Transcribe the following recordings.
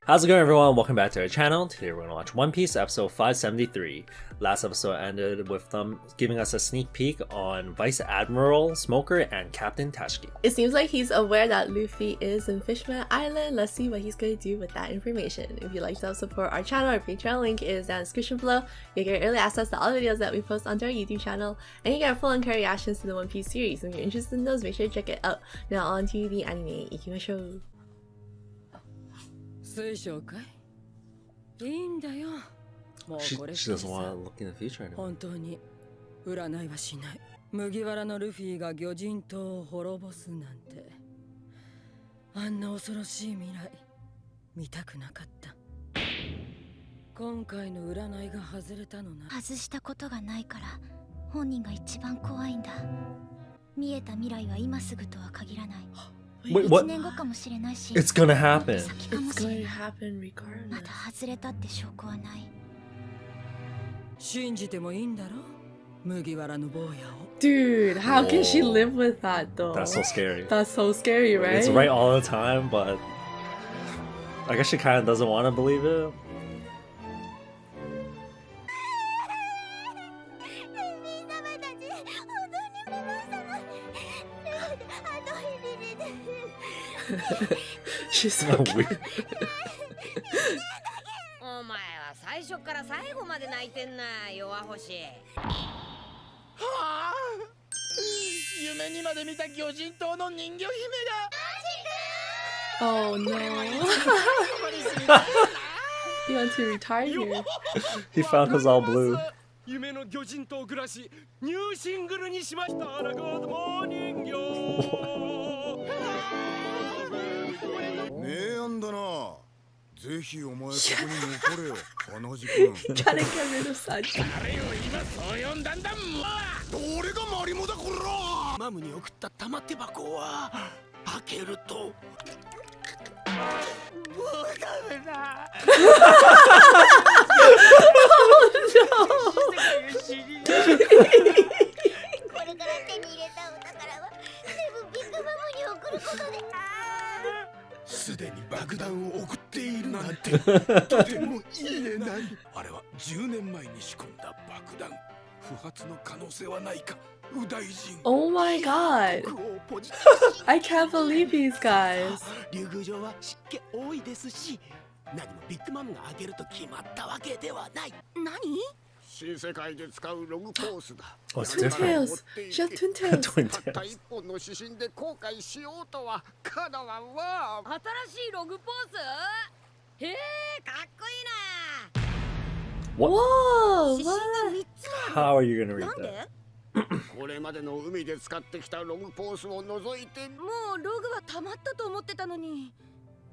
How's it going, everyone? Welcome back to our channel. Today we're going to watch One Piece episode 573. Last episode ended with them giving us a sneak peek on Vice Admiral Smoker and Captain Tashiki. It seems like he's aware that Luffy is in Fishman Island. Let's see what he's going to do with that information. If you'd like to help support our channel, our Patreon link is down in the description below. You get early access to all the videos that we post onto our YouTube channel, and you get full and reactions to the One Piece series. If you're interested in those, make sure to check it out. Now on to the anime. Ikimashou. 水晶かいいいんだよもうこれ She doesn't want to look in the future anymore. 本当に占いはしない麦わらのルフィが魚人島を滅ぼすなんてあんな恐ろしい未来見たくなかった今回の占いが外れたのな外したことがないから本人が一番怖いんだ見えた未来は今すぐとは限らない Wait, what? 1年後かもしれないし It's gonna happen. It's going to happen regardless. まだ外れたって証拠はない信じてもいいんだろ麦わらの坊やを Dude, how can she live with that though? That's so scary. That's so scary, right? It's right all the time, but I guess she kind of doesn't want to believe it. She's so weird. お前は最初から最後まで泣いてんな弱星はあ夢にまで見た魚人島の人魚姫だ Oh no. He wants to retire here. He found us all blue. 夢の魚人島暮らしニューシングルにしましたラグードモーニング名案だなぜひお前ここに残れよ同じく Trying to get rid of Sanji. 誰よ今そう呼んだんだ俺がマリモだこらマムに送った玉手箱は開けるともうダメだこれから手に入れたお宝は全部ビッグマムに送ることですでに爆弾を送っているなんてとても言えないあれは10年前に仕込んだ爆弾不発の可能性はないか右大臣 Oh my god. I can't believe these guys. 竜宮城は湿気多いですし何もビッグマムがあげると決まったわけではない何新世界で使うログコースだ Oh, it's Twin different. tails. She has twin tails. Twin たった tails. 一本の指針で後悔しようとはかなわんわ新しいログポーズへえかっこいいな Whoa, 指針 what? が3つ How are you gonna read なん that? でこれまでの海で使ってきたログポースを除いてもうログは溜まったと思ってたのに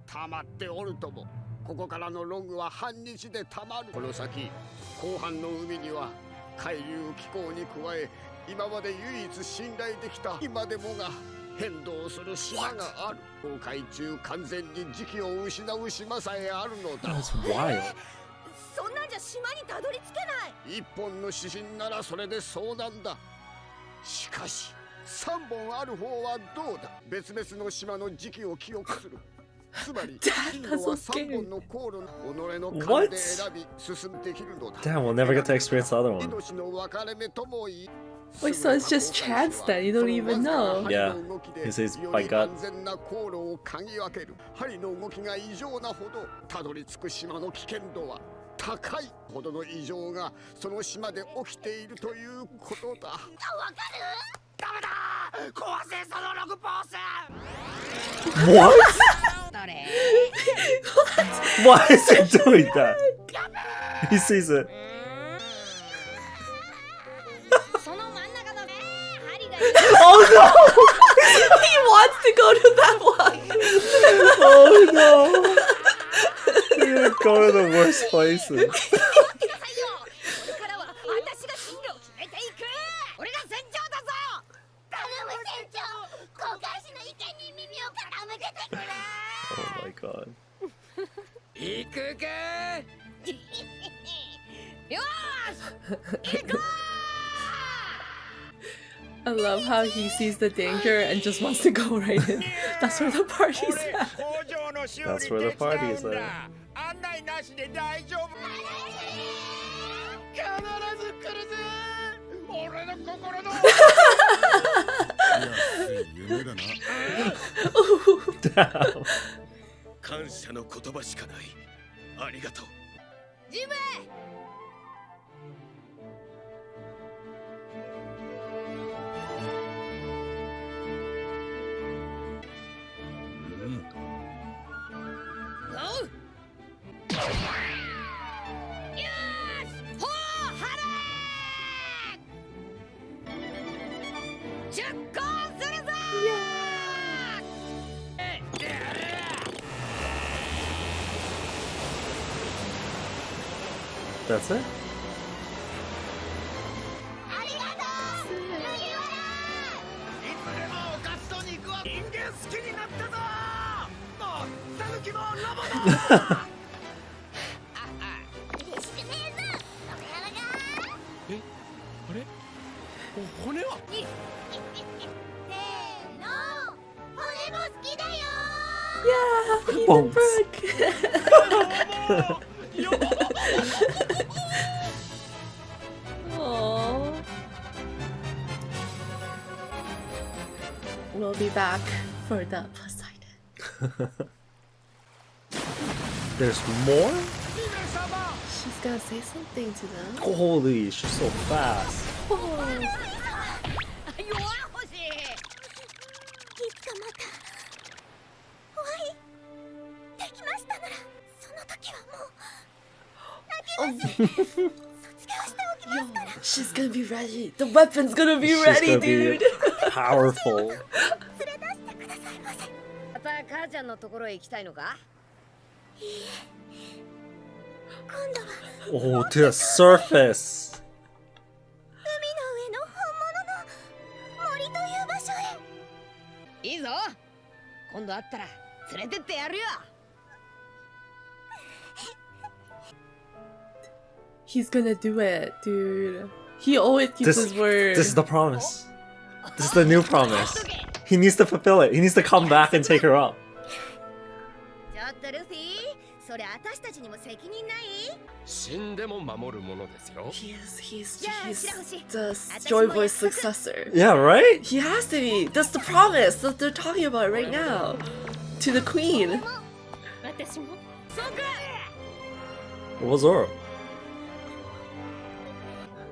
溜まっておるともここからのログは半日で溜まるこの先後半の海には海流気候に加え今まで唯一信頼できた今でもが変動する島がある航海中完全に時期を失う島さえあるのだ That's wild. そんなんじゃ島にたどり着けない一本の指針ならそれでそうなんだしかし3本ある方はどうだ別々の島の時期を記憶するつまり進路は3本の航路己の勘で選び進んできるのだ Damn, we'll never get to experience the other one. 命の分かれ目ともいい Wait, so it's just chance then? You don't even know. Yeah, he says by gut. 安全な航路を嗅ぎ分ける針の動きが異常なほどたどり着く島の危険度は高いほどの異常がその島で起きているということだわかるダメだ壊せそのログポース What? どれ Why is he doing that? He sees it. その真ん中の針が Oh no! He wants to go to that one. Oh no! You're gonna go to the worst places. これからは私が進路を決めていく俺が船長だぞ頼む船長航海士の意見に耳を傾けてくれ Oh my god. 行くかよーし行こ I love how he sees the danger and just wants to go right in. That's where the party's at. That's where the party is at. しで大丈夫。必ず来るぜ。俺の心の。夢だな。感謝の言葉しかない。ありがとう。ジム出航するぞ That's it? ありがとう麦わいつでもおかずと肉は人間好きになったぞ。もうタヌキもロボだ。ら嬉しくねえぞおめはらがえ、あれ？お骨は？せーの俺も好きだよ Yeah, he's a Bones. brook. Aww. We'll be back for the Poseidon. There's more? She's gonna say something to them. Holy, she's so fast. Oh. 弱星いつかまたお会いできましたならその時はもう泣きます卒業しておきますから She's gonna be ready. The weapon's gonna be She's ready, gonna be dude. powerful. 連れ出してくださいませまた母ちゃんのところへ行きたいのか今度は Oh, to the surface. 海の上の本物の森という場所へいいぞ今度会ったら連れてってやるよ He's gonna do it, dude. He always keeps his word. This is the promise. This is the new promise. He needs to fulfill it. He needs to come back and take her up. ちょっとルフィそれ私たちにも責任ない死んでも守るものですよ。 He's Yeah, the Shirahoshi. Joy Boy's successor. Yeah, right? He has to be. That's the promise that they're talking about right now. To the queen. 私も What was Zoro?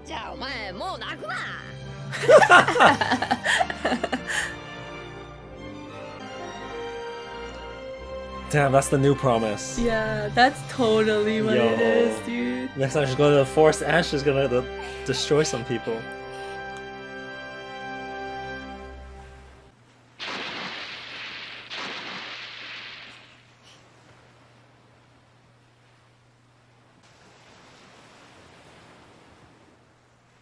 じゃあお前もう泣くな Damn, that's the new promise. Yeah, that's totally what it Yo. is, dude. Next time she's going to the forest and she's gonna destroy some people.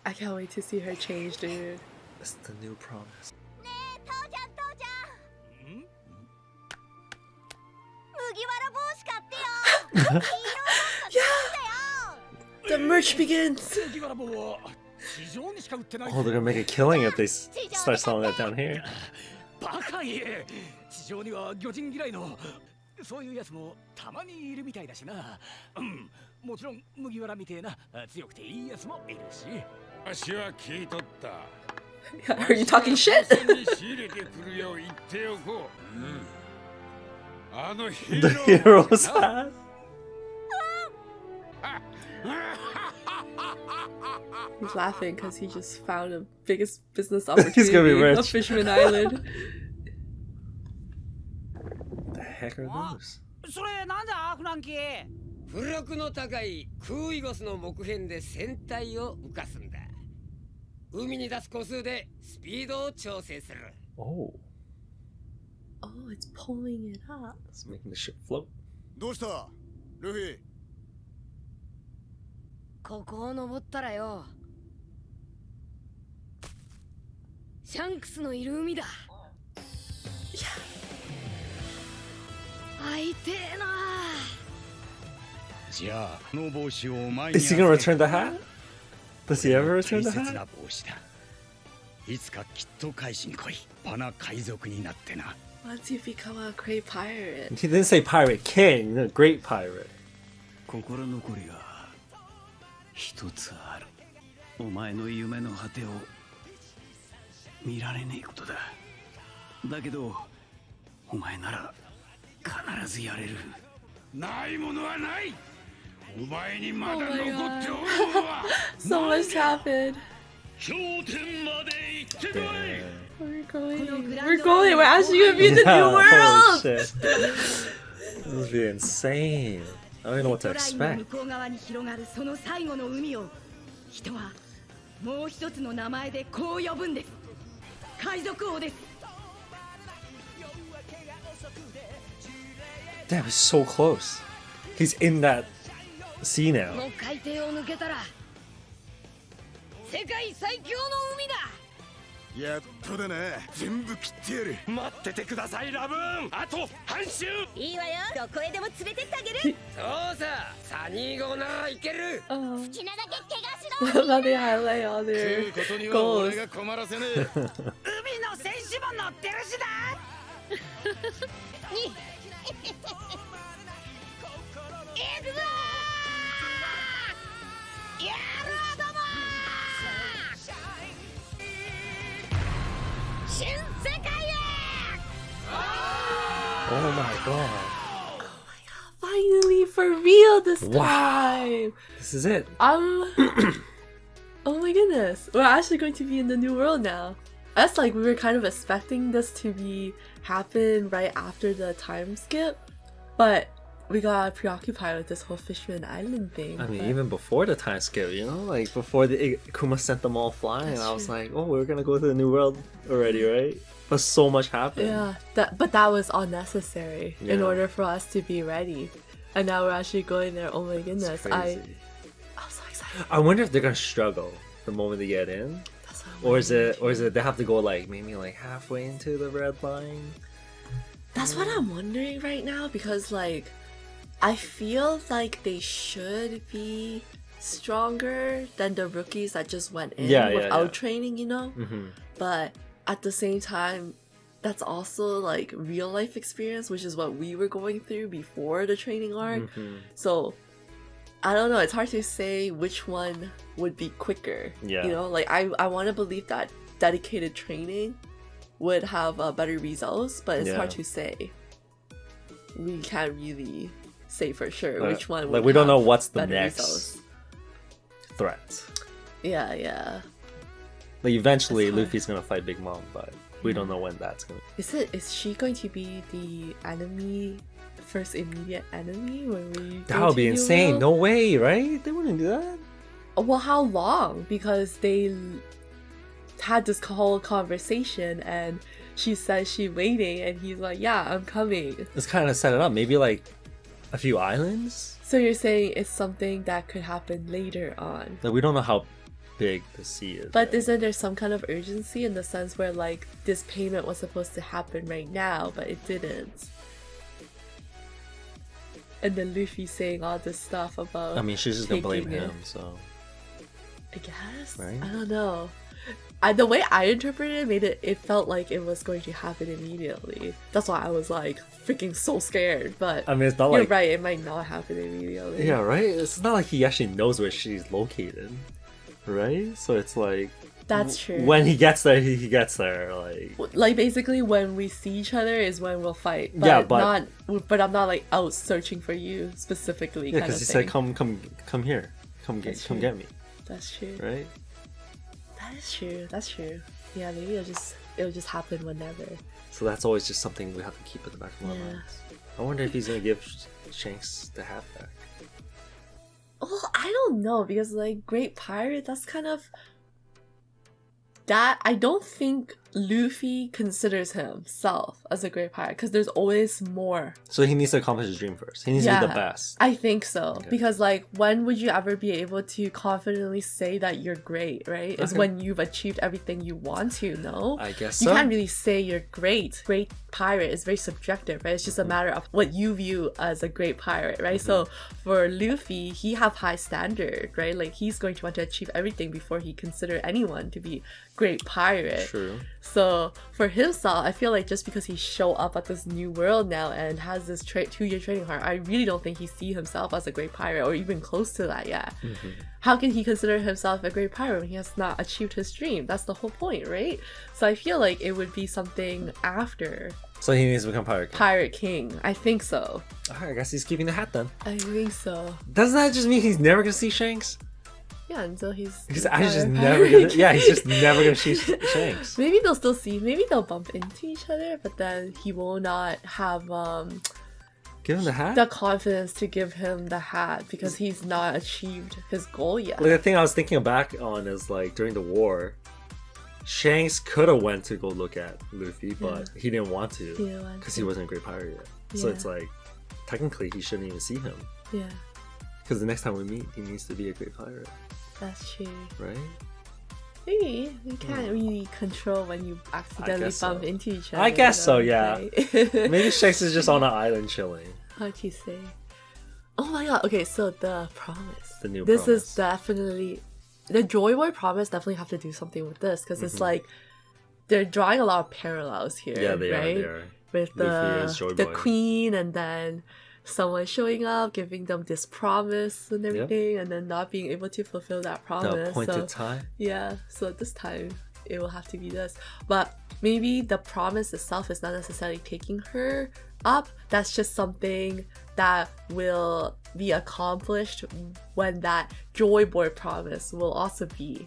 I can't wait to see her change, dude. It's the new promise. ねえ父ちゃん父ちゃん麦わら帽子買ってよヒーローだよ The merch begins. 麦わら帽は地上にしか売ってない。 Oh, they're gonna make a killing if they start selling that down here. バカ言え。地上には魚人嫌いのそういうやつもたまにいるみたいだしな。うん、もちろん麦わらみてえな強くていいやつもいるし。私は聞いとった。 Are you talking shit? 仕入れてくるよう言っておこう。あのヒ The ーロー hero's hat. He's laughing because he just found the biggest business opportunity He's gonna be rich. of Fishman Island. The heck are those? それなんだフランキー浮力の高いクイゴスの木片で船体を浮かすんだ。海に出す個数でスピードを調整する。 Oh, Oh, it's pulling it up. it's making the ship float. どうしたルフィ。ここを登ったらよシャンクスのいる海だ会いてえなじゃあこの帽子をお前 Is he gonna return the hat? Does he ever return the 大切な hat? 帽子だ。いつかきっと返しに来い。パナ海賊になってな。 Once you become a great pirate. He didn't say pirate king, a great pirate. 心残りが一つある。お前の夢の果てを見られねえことだ。だけどお前なら必ずやれる。ないものはない。お前にまだ残っておるのは So much happened. 頂点まで行ってこい。 We're going. We're actually gonna be in the new Holy world. shit. This would be insane. I don't even know what to 空の expect. 向こう側に広がるその最後の海を人はもう一つの名前でこう呼ぶんです。海賊王です。 Damn, he's so close. He's in that sea こ now. の海底を抜けたら世界最強の海だ。やっとだな。全部切ってやる。待っててくださいラブーン。あと半周。いいわよ、どこへでも連れてってあげる。そうさ、サニー号ならいける。好きなだけ怪我しろ。 How they highlight all 食 their うことには goals. 俺が困らせねえ。海の戦士も乗ってるしだ。行くぞー。やろうどもー。新世界へ。 Oh my god. Finally, for real this Wow. time. This is it. Oh my goodness. We're actually going to be in the new world now. That's like we were kind of expecting this to be happen right after the time skip, but we got preoccupied with this whole Fishman Island thing. I mean, but- even before the time skip, you know, like before the Kuma sent them all flying, That's I was true. like, oh, we're gonna go to the new world already, right? But so much happened. Yeah, but that was unnecessary in Yeah. order for us to be ready. And now we're actually going there. Oh my It's goodness. crazy. I'm so excited. I wonder if they're gonna struggle the moment they get in, That's what I'm or is wondering. it they have to go like maybe like halfway into the red line? That's what I'm wondering right now because like I feel like they should be stronger than the rookies that just went in Yeah, yeah, without yeah. training, you know? Mm-hmm. But at the same time, that's also like real life experience, which is what we were going through before the training arc. Mm-hmm. So I don't know, it's hard to say which one would be quicker. Yeah. You know, like I want to believe that dedicated training would have better results, but it's Yeah. hard to say. We can't really say for sure which one would Like we don't know have what's the better next results. threat. Yeah, yeah. Like eventually That's hard. Luffy's gonna fight Big Mom, but we don't know when that's gonna. Is she going to be the enemy, first immediate enemy when we That go would to be New insane. World? No way, right? They wouldn't do that. Well, how long? Because they had this whole conversation and she said she's waiting and he's like, yeah, I'm coming. Let's kind of set it up. Maybe like a few islands. So you're saying it's something that could happen later on. Like we don't know how big the sea is. But right? isn't there some kind of urgency in the sense where like this payment was supposed to happen right now, but it didn't? And then Luffy saying all this stuff about I mean, she's just gonna blame taking it. him. So I guess. Right? I don't know. The way I interpreted it, it felt like it was going to happen immediately. That's why I was like freaking so scared. But I mean, it's not you're like right, it might not happen immediately. yeah, right. It's not like he actually knows where she's located, right? So it's like That's true. when he gets there, he gets there. Like basically when we see each other is when we'll fight. But Yeah, but- I'm not like out searching for you specifically. yeah, kind of because he thing. said, "Come here, come That's come true. get me," That's true. right? That is true. That's true. Yeah, maybe it'll just happen whenever. So that's always just something we have to keep in the back of our Yeah. minds. I wonder if he's gonna give Shanks the hat back. Oh, I don't know because like Great Pirate, that's kind of that. I don't think Luffy considers himself as a Great Pirate because there's always more. So he needs to accomplish his dream first. He needs to be the best. I think so Okay. because like when would you ever be able to confidently say that you're great? Right? It's Okay. when you've achieved everything you want to. No, I guess you so. can't really say you're great. Great pirate is very subjective, right? It's just a matter of what you view as a great pirate, right? So for Luffy, he have high standard, right? Like he's going to want to achieve everything before he consider anyone to be great pirate. True. So for himself, I feel like just because he show up at this new world now and has this 2-year training arc, I really don't think he see himself as a great pirate or even close to that yet. How can he consider himself a great pirate when he has not achieved his dream? That's the whole point, right? So I feel like it would be something after So he needs to become Pirate King. Pirate King. I think so. I guess he's keeping the hat then. I think so. Doesn't that just mean he's never gonna see Shanks? Yeah, until he's actually just never gonna. Yeah, he's just never gonna see Shanks. Maybe they'll still see. Maybe they'll bump into each other, but then he will not have Give him the hat? the confidence to give him the hat because he's not achieved his goal yet. Like, the thing I was thinking back on is like during the war, Shanks could have went to go look at Luffy, but he didn't want to because he wasn't a great pirate yet. So it's like technically he shouldn't even see him. Yeah, Because the next time we meet, he needs to be a great pirate, that's true. right? Maybe you can't really control when you accidentally guess so. bump into each other. I guess you so, know, yeah. right? Maybe Shanks is just on an island chilling. How'd you say? Oh my god, okay, so the promise. The new this promise. is definitely... The Joy Boy promise definitely have to do something with this, because it's like... They're drawing a lot of parallels here, Yeah, they right? are. They are. With Luffy is Joy the Boy. queen, and then someone showing up, giving them this promise and everything, and then not being able to fulfill that promise. The appointed so, time. yeah, so this time it will have to be this. But maybe the promise itself is not necessarily taking her up. That's just something that will be accomplished when that Joy Boy promise will also be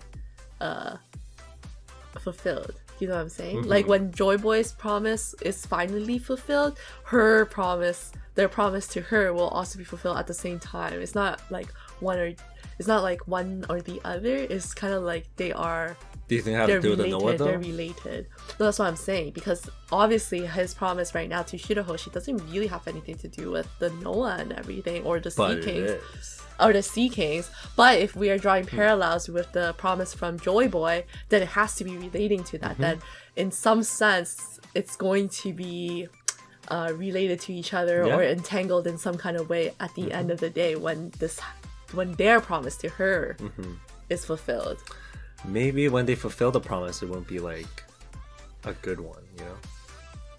fulfilled. You know what I'm saying? Like when Joy Boy's promise is finally fulfilled, her promise, their promise to her will also be fulfilled at the same time. It's not like one or the other. It's kind of like they are. Do you think it has to do with the Noah though? They're related. No, that's what I'm saying, because obviously his promise right now to Shirahoshi doesn't really have anything to do with the Noah and everything, or the Sea Kings. It is. Or the Sea Kings. But if we are drawing parallels with the promise from Joy Boy, then it has to be relating to that. Then in some sense, it's going to be related to each other or entangled in some kind of way at the end of the day when their promise to her is fulfilled. Maybe when they fulfill the promise, it won't be like a good one, you know?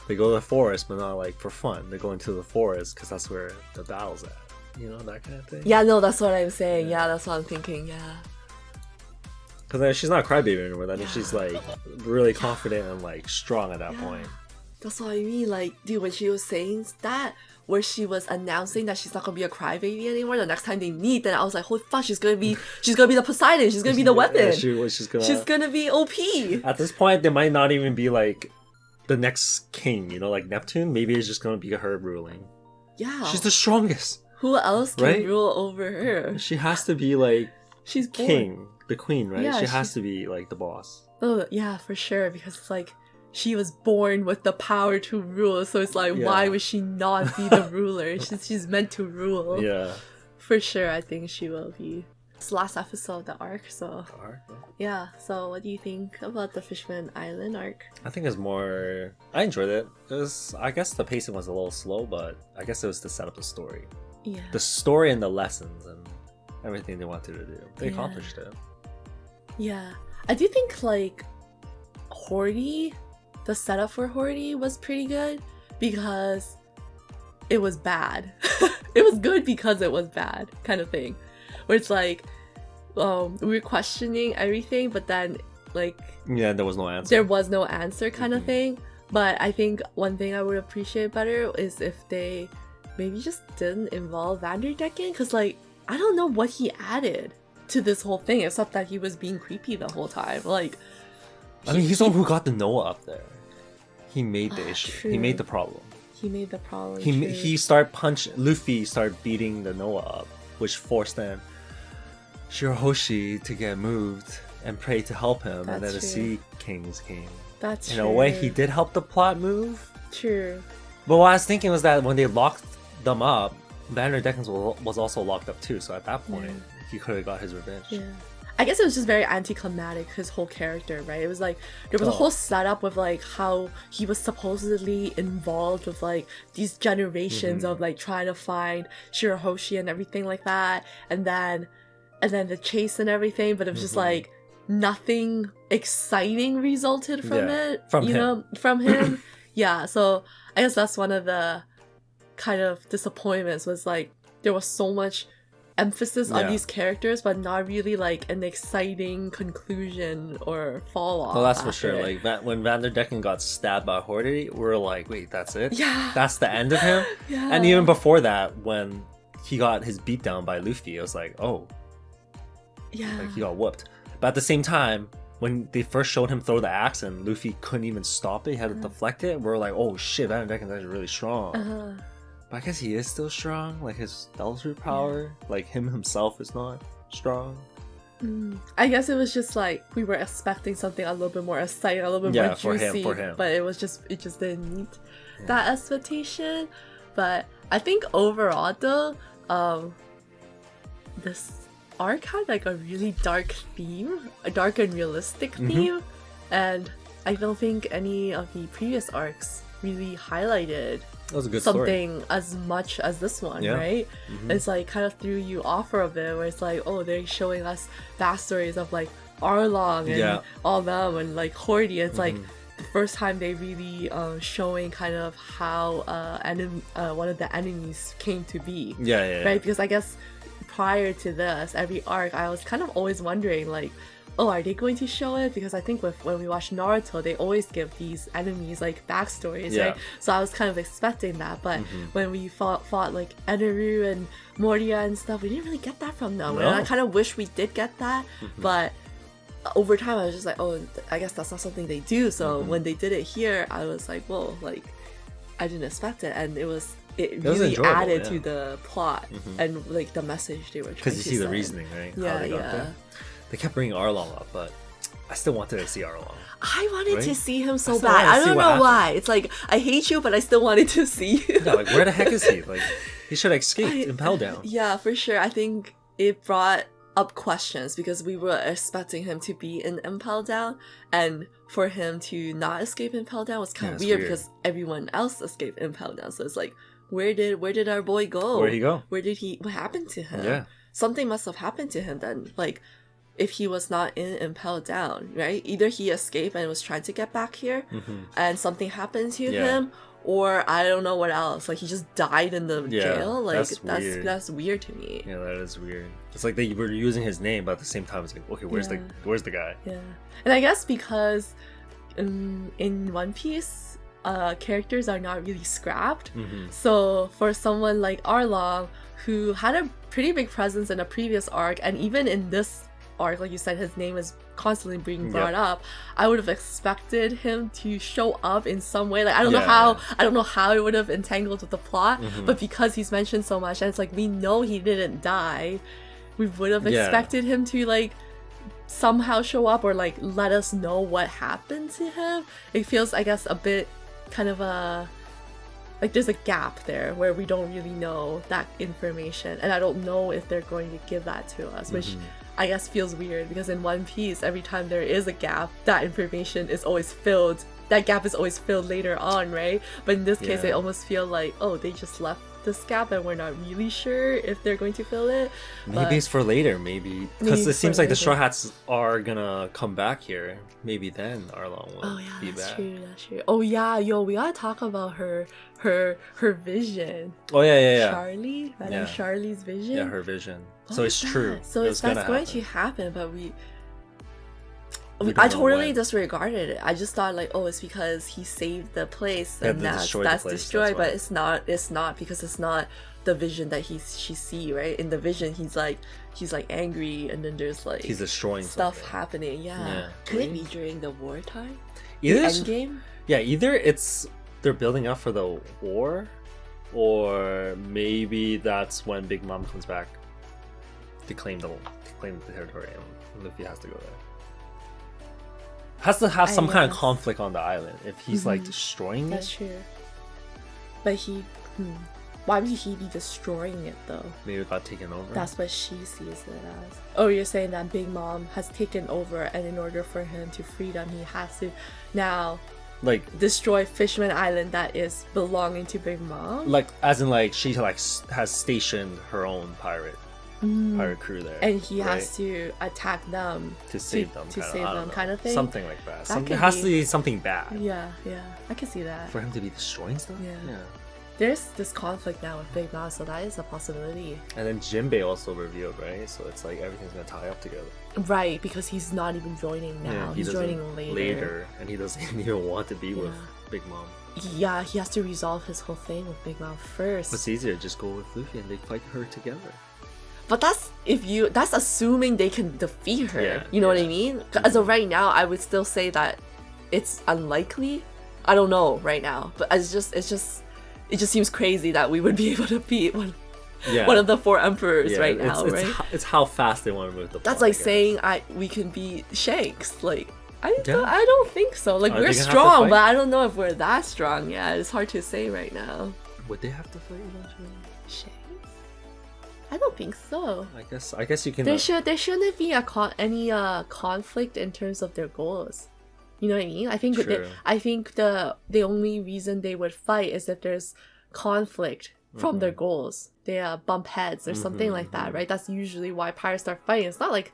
They go to the forest, but not like for fun. They're going to the forest because that's where the battle's at. You know, that kind of thing. Yeah, no, that's what I'm saying. Yeah, that's what I'm thinking. Yeah. Because she's not a crybaby anymore. I mean, she's like really confident and like strong at that point. That's what I mean. Like, dude, when she was saying that, where she was announcing that she's not gonna be a crybaby anymore, the next time they meet, then I was like, holy fuck, she's gonna be the Poseidon. She's gonna be the weapon. Yeah, she's gonna be OP. At this point, they might not even be like the next king. You know, like Neptune. Maybe it's just gonna be her ruling. Yeah. She's the strongest. Who else can rule over her? She has to be like she's king, the queen, right? Yeah, she has to be like the boss. Oh yeah, for sure, because it's like she was born with the power to rule, so it's like why would she not be the ruler? She's meant to rule. Yeah. For sure, I think she will be. It's the last episode of the arc, so yeah. So what do you think about the Fishman Island arc? I think it's more. I enjoyed it. I guess the pacing was a little slow, but I guess it was to set up the story. Yeah. The story and the lessons and everything they wanted to do. They accomplished it. Yeah. I do think like Horty, the setup for Horty was pretty good because it was bad. It was good because it was bad, kind of thing. Where it's like we were questioning everything, but then like there was no answer. There was no answer, kind of thing. But I think one thing I would appreciate better is if they maybe just didn't involve Vanderdecken, because like I don't know what he added to this whole thing except that he was being creepy the whole time. Like, I mean, he's the one who got the Noah up there. He made the issue. True. He made the problem. He started punching. Luffy started beating the Noah up, which forced them Shirahoshi to get moved and pray to help him, and then the Sea Kings came. That's in a way, he did help the plot move. True. But what I was thinking was that when they locked them up, Vanderdecken was also locked up too. So at that point, he could have got his revenge. Yeah. I guess it was just very anticlimactic, his whole character, right? It was like, there was a whole setup with like how he was supposedly involved with like these generations of like trying to find Shirahoshi and everything like that. And then the chase and everything, but it was just like, nothing exciting resulted from it. From you him. know, from him. Yeah, so I guess that's one of the kind of disappointments, was like there was so much emphasis on these characters, but not really like an exciting conclusion or fall off. Well, that's for sure. Like when Vanderdecken got stabbed by Horde, we're like, wait, that's it? Yeah. That's the end of him? Yeah. And even before that, when he got his beat down by Luffy, it was like, oh. Yeah. Like he got whooped. But at the same time, when they first showed him throw the axe and Luffy couldn't even stop it, he had to deflect it, we're like, oh shit, Vanderdecken's actually really strong. But I guess he is still strong. Like his stealth root power, like him himself is not strong. I guess it was just like we were expecting something a little bit more exciting, a little bit more juicy, for him. But it just didn't meet that expectation. But I think overall though, this arc had like a really dark theme, a dark and realistic theme, and I don't think any of the previous arcs really highlighted That was a good something story. as much as this one, right? It's like kind of threw you off for a bit, where it's like, oh, they're showing us backstories of like Arlong and all them and like Horde. It's like the first time they really showing kind of how one of the enemies came to be. Right? Because I guess prior to this, every arc, I was kind of always wondering like, oh, are they going to show it? Because I think when we watch Naruto, they always give these enemies like backstories, right? So I was kind of expecting that, but when we fought like Eneru and Moria and stuff, we didn't really get that from them. And I kind of wish we did get that, but over time I was just like, oh, I guess that's not something they do. So when they did it here, I was like, whoa, like I didn't expect it, and it really added to the plot and like the message they were trying to Because you see the send. reasoning, right? How they got there. They kept bringing Arlong up, but I still wanted to see Arlong. I wanted to see him so still bad. wanted to I see don't what know happened. why. It's like, I hate you, but I still wanted to see you. Yeah, like where the heck is he? Like he should have escaped Impel Down. Yeah, for sure. I think it brought up questions because we were expecting him to be in Impel Down, and for him to not escape Impel Down was kind of weird because everyone else escaped Impel Down. So it's like, where did our boy go? Where'd he go? What happened to him? Yeah. Something must have happened to him then. Like, if he was not in Impel Down, right? Either he escaped and was trying to get back here and something happened to him, or I don't know what else. Like he just died in the jail. Like that's weird to me. Yeah, that is weird. It's like they were using his name, but at the same time it's like, okay, where's the guy? Yeah. And I guess because in One Piece, characters are not really scrapped. So for someone like Arlong, who had a pretty big presence in a previous arc, and even in this arc, like you said, his name is constantly being brought up, I would have expected him to show up in some way. Like I don't know how it would have entangled with the plot, but because he's mentioned so much and it's like we know he didn't die, we would have expected him to like somehow show up or like let us know what happened to him. It feels, I guess, a bit kind of like there's a gap there where we don't really know that information, and I don't know if they're going to give that to us, which I guess feels weird because in One Piece, every time there is a gap, that information is always filled. That gap is always filled later on, right? But in this case, I almost feel like, oh, they just left this gap and we're not really sure if they're going to fill it. Maybe it's for later, maybe. Because it seems like the Straw Hats are gonna come back here. Maybe then Arlong will be back. That's true. Oh yeah, we gotta talk about her vision. Oh yeah. Charlie? Madame Charlie's vision? Yeah, her vision. So it's true. So that's going to happen, but I totally disregarded it. I just thought like, oh, it's because he saved the place and that's destroyed, but it's not because it's not the vision that she see, right? In the vision he's like angry, and then there's like he's destroying stuff happening. Could it be during the wartime? Either the end game? Yeah, either it's they're building up for the war, or maybe that's when Big Mom comes back to claim the territory and Luffy has to go there. Has to have some kind of conflict on the island if he's like destroying it. That's true. But why would he be destroying it though? Maybe it got taken over. That's what she sees it as. Oh, you're saying that Big Mom has taken over, and in order for him to free them, he has to now like destroy Fishman Island that is belonging to Big Mom. Like as in like she like has stationed her own pirate pirate crew there, and he has to attack them to save them, kind of thing. Something like that. It has to be something bad. Yeah, I can see that. For him to be destroying stuff. Yeah. There's this conflict now with Big Mom, so that is a possibility. And then Jinbei also revealed, right? So it's like everything's gonna tie up together. Right, because he's not even joining now. He's joining later. And he doesn't even want to be with Big Mom. Yeah, he has to resolve his whole thing with Big Mom first. It's easier, just go with Luffy and they fight her together. But that's assuming they can defeat her. You know what I mean? As of right now, I would still say that it's unlikely. I don't know right now, but it just seems crazy that we would be able to beat one of the 4 emperors right now, right? It's how fast they want to move the plot. That's like saying we can beat Shanks. Like I don't think so. Like we're strong, but I don't know if we're that strong. Yeah, it's hard to say right now. Would they have to fight eventually? Shanks? I don't think so. I guess you can. There shouldn't be any conflict in terms of their goals. You know what I mean? I think the only reason they would fight is if there's conflict from their goals. They bump heads or something like that, right? That's usually why pirates start fighting. It's not like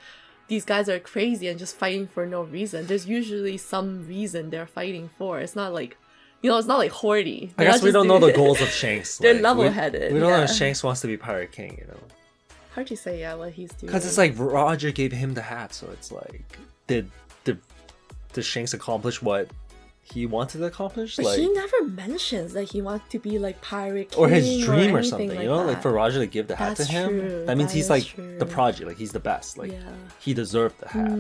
these guys are crazy and just fighting for no reason. There's usually some reason they're fighting for. It's not like, it's not like Horty. I guess we don't know the goals of Shanks. They're level-headed. We don't know if Shanks wants to be Pirate King, Hard to say, what he's doing. Because it's like Roger gave him the hat, so it's like, did Shanks accomplish what he wanted to accomplish? But he never mentions that he wants to be like Pirate King or his dream or something, like like for Roger to give the hat to him. True. That means he's like the prodigy, like he's the best, like he deserved the hat.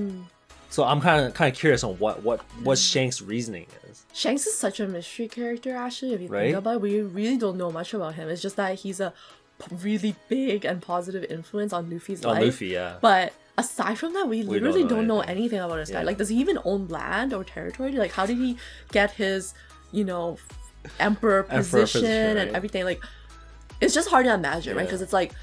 So I'm kind of curious on what Shanks' reasoning is. Shanks is such a mystery character, actually. If you think about it, we really don't know much about him. It's just that he's a really big and positive influence on Luffy's life. Luffy, yeah. But aside from that, we literally don't know anything about this guy. Like, does he even own land or territory? Like, how did he get his, emperor position and everything? Like, it's just hard to imagine, right? Because it's like,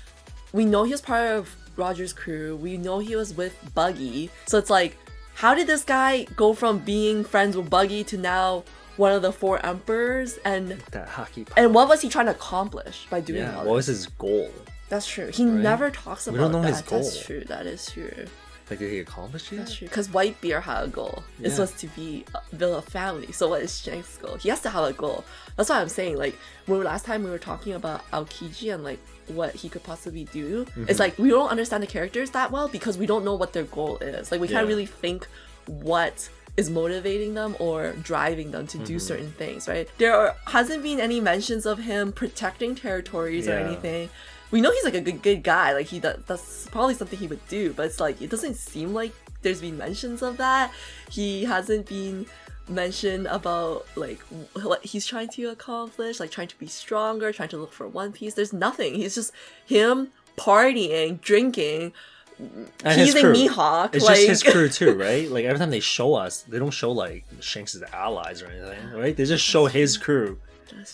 we know he was part of Roger's crew. We know he was with Buggy. So it's like, how did this guy go from being friends with Buggy to now one of the 4 emperors? And that hockey pop. And what was he trying to accomplish by doing all this? What was his goal? That's true. He never talks about that. We don't know his goal. That's true. That is true. Like, did he accomplish it? That's true. Because Whitebeard had a goal. It's supposed to be build a family. So what is Shanks' goal? He has to have a goal. That's what I'm saying. Like, last time we were talking about Aokiji and like what he could possibly do. It's like we don't understand the characters that well because we don't know what their goal is. Like, we can't really think what is motivating them or driving them to do certain things, right? There hasn't been any mentions of him protecting territories or anything. We know he's like a good guy, like that's probably something he would do, but it's like it doesn't seem like there's been mentions of that. He hasn't been mentioned about like what he's trying to accomplish, like trying to be stronger, trying to look for One Piece. There's nothing. He's just him partying, drinking, and teasing Mihawk. It's just his crew too, right? Like every time they show us, they don't show like Shanks' allies or anything, right? They just show his crew.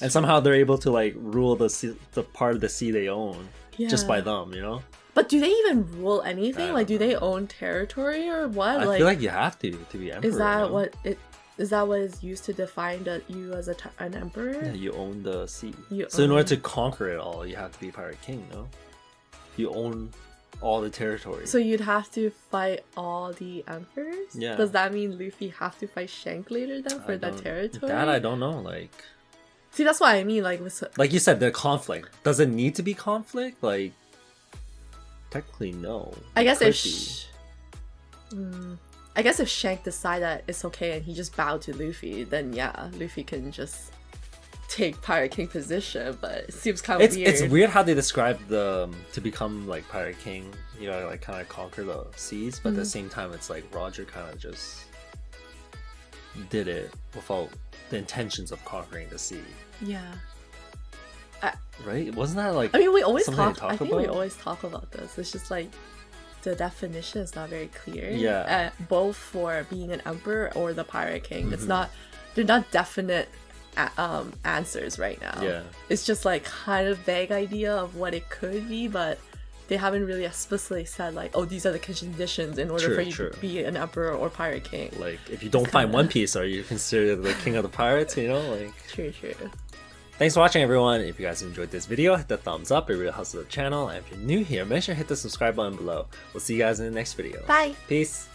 And somehow they're able to like rule the part of the sea they own just by them, But do they even rule anything? Like, do they own territory or what? I feel like you have to be emperor. Is that what is used to define you as an emperor? Yeah, you own the sea. So in order to conquer it all, you have to be Pirate King, no? You own all the territory. So you'd have to fight all the emperors? Yeah. Does that mean Luffy have to fight Shanks later then for that territory? That I don't know, like... See, that's what I mean, like you said, the conflict. Does it need to be conflict? Like, technically, no. I guess if Shanks decide that it's okay and he just bowed to Luffy, then yeah, Luffy can just take Pirate King position, but it seems kind of weird. It's weird how they describe to become like Pirate King, you gotta like kind of conquer the seas, but at the same time, it's like Roger kind of just did it without the intentions of conquering the sea. Yeah. Right? Wasn't that like? I mean, we always talk about this. It's just like the definition is not very clear. Yeah. Both for being an emperor or the Pirate King, they're not definite answers right now. Yeah. It's just like kind of vague idea of what it could be, but they haven't really explicitly said like, oh, these are the conditions in order for you to be an emperor or Pirate King. Like, if you don't find One Piece, are you considered the king of the pirates? Like. True. Thanks for watching, everyone. If you guys enjoyed this video, hit the thumbs up. It really helps the channel. And if you're new here, make sure to hit the subscribe button below. We'll see you guys in the next video. Bye. Peace.